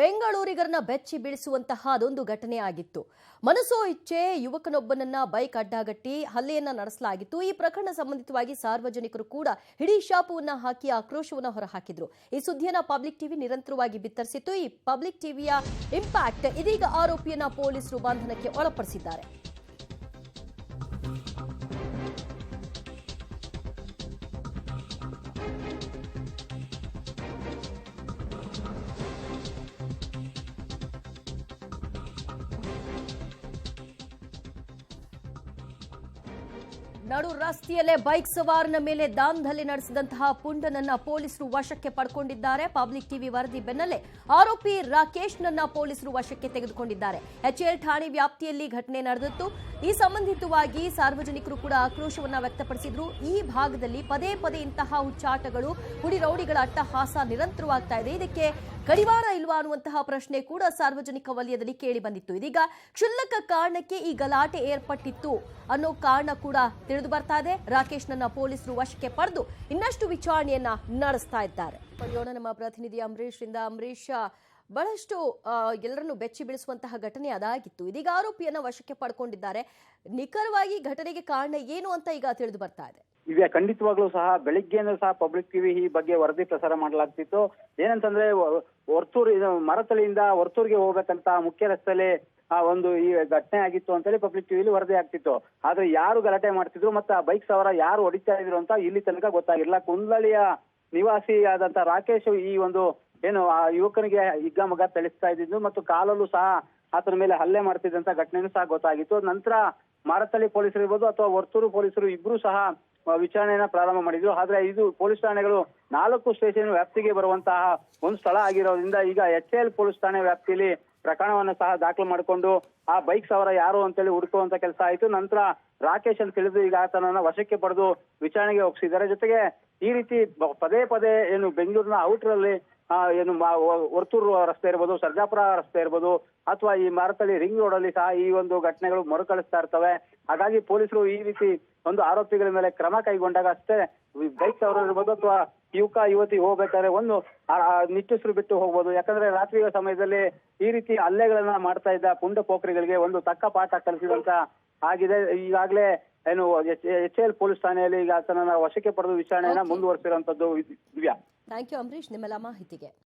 ಬೆಂಗಳೂರಿಗರನ್ನ ಬೆಚ್ಚಿ ಬೀಳಿಸುವಂತಹ ಅದೊಂದು ಘಟನೆ ಆಗಿತ್ತು. ಮನಸೋ ಇಚ್ಛೆ ಯುವಕನೊಬ್ಬನನ್ನ ಬೈಕ್ ಅಡ್ಡಗಟ್ಟಿ ಹಲ್ಲೆಯನ್ನ ನಡೆಸಲಾಗಿತ್ತು. ಈ ಪ್ರಕರಣ ಸಂಬಂಧಿತವಾಗಿ ಸಾರ್ವಜನಿಕರು ಕೂಡ ಹಿಡಿ ಶಾಪವನ್ನ ಹಾಕಿ ಆಕ್ರೋಶವನ್ನ ಹೊರಹಾಕಿದ್ರು. ಈ ಸುದ್ದಿಯನ್ನ ಪಬ್ಲಿಕ್ ಟಿವಿ ನಿರಂತರವಾಗಿ ಬಿತ್ತರಿಸಿತ್ತು. ಈ ಪಬ್ಲಿಕ್ ಟಿವಿಯ ಇಂಪ್ಯಾಕ್ಟ್ ಇದೀಗ ಆರೋಪಿಯನ್ನ ಪೊಲೀಸರು ಬಂಧನಕ್ಕೆ ಒಳಪಡಿಸಿದ್ದಾರೆ. ನಡು ರಸ್ತೆಯಲ್ಲೇ ಬೈಕ್ ಸವಾರನ ಮೇಲೆ ದಾಂಧಲೆ ನಡೆಸಿದಂತಹ ಪುಂಡನನ್ನ ಪೊಲೀಸರು ವಶಕ್ಕೆ ಪಡ್ಕೊಂಡಿದ್ದಾರೆ. ಪಬ್ಲಿಕ್ ಟಿವಿ ವರದಿ ಬೆನ್ನಲ್ಲೇ ಆರೋಪಿ ರಾಕೇಶ್ನನ್ನ ಪೊಲೀಸರು ವಶಕ್ಕೆ ತೆಗೆದುಕೊಂಡಿದ್ದಾರೆ. ಎಚ್ಎಎಲ್ ಠಾಣೆ ವ್ಯಾಪ್ತಿಯಲ್ಲಿ ಘಟನೆ ನಡೆದಿತ್ತು. ಈ ಸಂಬಂಧಿತವಾಗಿ ಸಾರ್ವಜನಿಕರು ಕೂಡ ಆಕ್ರೋಶವನ್ನ ವ್ಯಕ್ತಪಡಿಸಿದ್ರು. ಈ ಭಾಗದಲ್ಲಿ ಪದೇ ಪದೇ ಇಂತಹ ಹುಚ್ಚಾಟಗಳು, ಹುಡಿ ರೌಡಿಗಳ ಅಟ್ಟಹಾಸ ನಿರಂತರವಾಗ್ತಾ ಇದೆ. ಇದಕ್ಕೆ ಕಡಿವಾಣ ಇಲ್ವಾ ಅನ್ನುವಂತಹ ಪ್ರಶ್ನೆ ಕೂಡ ಸಾರ್ವಜನಿಕ ವಲಯದಲ್ಲಿ ಕೇಳಿ ಬಂದಿತ್ತು. ಇದೀಗ ಕ್ಷುಲ್ಲಕ ಕಾರಣಕ್ಕೆ ಈ ಗಲಾಟೆ ಏರ್ಪಟ್ಟಿತ್ತು ಅನ್ನೋ ಕಾರಣ ಕೂಡ ತಿಳಿದು ಬರ್ತಾ ಇದೆ. ರಾಕೇಶ್ನನ್ನ ಪೊಲೀಸರು ವಶಕ್ಕೆ ಪಡೆದು ಇನ್ನಷ್ಟು ವಿಚಾರಣೆಯನ್ನ ನಡೆಸ್ತಾ ಇದ್ದಾರೆ. ನಮ್ಮ ಪ್ರತಿನಿಧಿ ಅಂಬರೀಶ್ ರಿಂದ. ಅಂಬರೀಶ್, ಬಹಳಷ್ಟು ಎಲ್ಲರನ್ನು ಬೆಚ್ಚಿ ಬೀಳಿಸುವಂತಹ ಘಟನೆ ಅದಾಗಿತ್ತು. ಇದೀಗ ಆರೋಪಿಯನ್ನ ವಶಕ್ಕೆ ಪಡ್ಕೊಂಡಿದ್ದಾರೆ. ನಿಖರವಾಗಿ ಘಟನೆಗೆ ಕಾರಣ ಏನು ಅಂತ ಈಗ ತಿಳಿದು ಬರ್ತಾ ಇದೆ. ಈಗ ಖಂಡಿತವಾಗ್ಲೂ ಸಹ ಬೆಳಿಗ್ಗೆನೂ ಸಹ ಪಬ್ಲಿಕ್ ಟಿವಿ ಈ ಬಗ್ಗೆ ವರದಿ ಪ್ರಸಾರ ಮಾಡಲಾಗ್ತಿತ್ತು. ಏನಂತಂದ್ರೆ ವರ್ತೂರು ಮರತಳಿಯಿಂದ ವರ್ತೂರಿಗೆ ಹೋಗ್ಬೇಕಂತ ಮುಖ್ಯ ರಸ್ತೆಯಲ್ಲಿ ಒಂದು ಈ ಘಟನೆ ಆಗಿತ್ತು ಅಂತೇಳಿ ಪಬ್ಲಿಕ್ ಟಿವಿಲಿ ವರದಿ ಆಗ್ತಿತ್ತು. ಆದ್ರೆ ಯಾರು ಗಲಾಟೆ ಮಾಡ್ತಿದ್ರು ಮತ್ತೆ ಆ ಬೈಕ್ ಸವಾರ ಯಾರು ಹೊಡಿತಾ ಇದ್ರು ಅಂತ ಇಲ್ಲಿ ತನಕ ಗೊತ್ತಾಗಿರ್ಲಿಲ್ಲ. ಕುಂದಳಿಯ ನಿವಾಸಿ ಆದಂತ ರಾಕೇಶ್ ಈ ಒಂದು ಏನು ಆ ಯುವಕನಿಗೆ ಹಿಗ್ಗಾಮುಗ್ಗಾ ಥಳಿಸ್ತಾ ಇದ್ದಿದ್ದು ಮತ್ತು ಕಾಲಲ್ಲೂ ಸಹ ಆತನ ಮೇಲೆ ಹಲ್ಲೆ ಮಾಡ್ತಿದ್ದಂತ ಘಟನೆನೂ ಸಹ ಗೊತ್ತಾಗಿತ್ತು. ನಂತರ ಮಾರತಳ್ಳಿ ಪೊಲೀಸರು ಇರ್ಬೋದು ಅಥವಾ ವರ್ತೂರು ಪೊಲೀಸರು ಇಬ್ರು ಸಹ ವಿಚಾರಣೆಯನ್ನ ಪ್ರಾರಂಭ ಮಾಡಿದ್ರು. ಆದ್ರೆ ಇದು ಪೊಲೀಸ್ ಠಾಣೆಗಳು 4 ಸ್ಟೇಷನ್ ವ್ಯಾಪ್ತಿಗೆ ಬರುವಂತಹ ಒಂದು ಸ್ಥಳ ಆಗಿರೋದ್ರಿಂದ ಈಗ ಎಚ್ಎಎಲ್ ಪೊಲೀಸ್ ಠಾಣೆ ವ್ಯಾಪ್ತಿಯಲ್ಲಿ ಪ್ರಕರಣವನ್ನು ಸಹ ದಾಖಲು ಮಾಡಿಕೊಂಡು ಆ ಬೈಕ್ ಸವಾರ ಯಾರು ಅಂತೇಳಿ ಹುಡುಕುವಂತ ಕೆಲಸ ಆಯ್ತು. ನಂತರ ರಾಕೇಶ್ ಅಂತ ತಿಳಿದು ಈಗ ಆತನನ್ನ ವಶಕ್ಕೆ ಪಡೆದು ವಿಚಾರಣೆಗೆ ಒಪ್ಪಿಸಿದ್ದಾರೆ. ಜೊತೆಗೆ ಈ ರೀತಿ ಪದೇ ಪದೇ ಏನು ಬೆಂಗಳೂರಿನ ಔಟರ್ ಅಲ್ಲಿ ಏನು ವರ್ತೂರು ರಸ್ತೆ ಇರ್ಬೋದು, ಸರ್ಜಾಪುರ ರಸ್ತೆ ಇರ್ಬೋದು ಅಥವಾ ಈ ಮಾರತಳ್ಳಿ ರಿಂಗ್ ರೋಡ್ ಅಲ್ಲಿ ಸಹ ಈ ಒಂದು ಘಟನೆಗಳು ಮರುಕಳಿಸ್ತಾ ಇರ್ತವೆ. ಹಾಗಾಗಿ ಪೊಲೀಸರು ಈ ರೀತಿ ಒಂದು ಆರೋಪಿಗಳ ಮೇಲೆ ಕ್ರಮ ಕೈಗೊಂಡಾಗ ಅಷ್ಟೇ ಬೈಕ್ ಸವಾರ ಇರ್ಬೋದು ಅಥವಾ ಯುವತಿ ಹೋಗ್ಬೇಕಾದ್ರೆ ಒಂದು ನಿಟ್ಟುಸಿರು ಬಿಟ್ಟು ಹೋಗ್ಬೋದು. ಯಾಕಂದ್ರೆ ರಾತ್ರಿಯ ಸಮಯದಲ್ಲಿ ಈ ರೀತಿ ಹಲ್ಲೆಗಳನ್ನ ಮಾಡ್ತಾ ಇದ್ದ ಪುಂಡ ಪೋಖರಿಗಳಿಗೆ ಒಂದು ತಕ್ಕ ಪಾಠ ಕಲಿಸಿದಂತ ಆಗಿದೆ. ಈಗಾಗಲೇ ಏನು ಎಚ್ಎಎಲ್ ಪೊಲೀಸ್ ಠಾಣೆಯಲ್ಲಿ ಈಗ ಆತನನ್ನ ವಶಕ್ಕೆ ಪಡೆದು ವಿಚಾರಣೆಯನ್ನ ಮುಂದುವರಿಸಿರುವಂತದ್ದು. ದಿವ್ಯಾ, ಥ್ಯಾಂಕ್ ಯು ಅಂಬರೀಶ್ ನಿಮ್ಮೆಲ್ಲ ಮಾಹಿತಿಗೆ.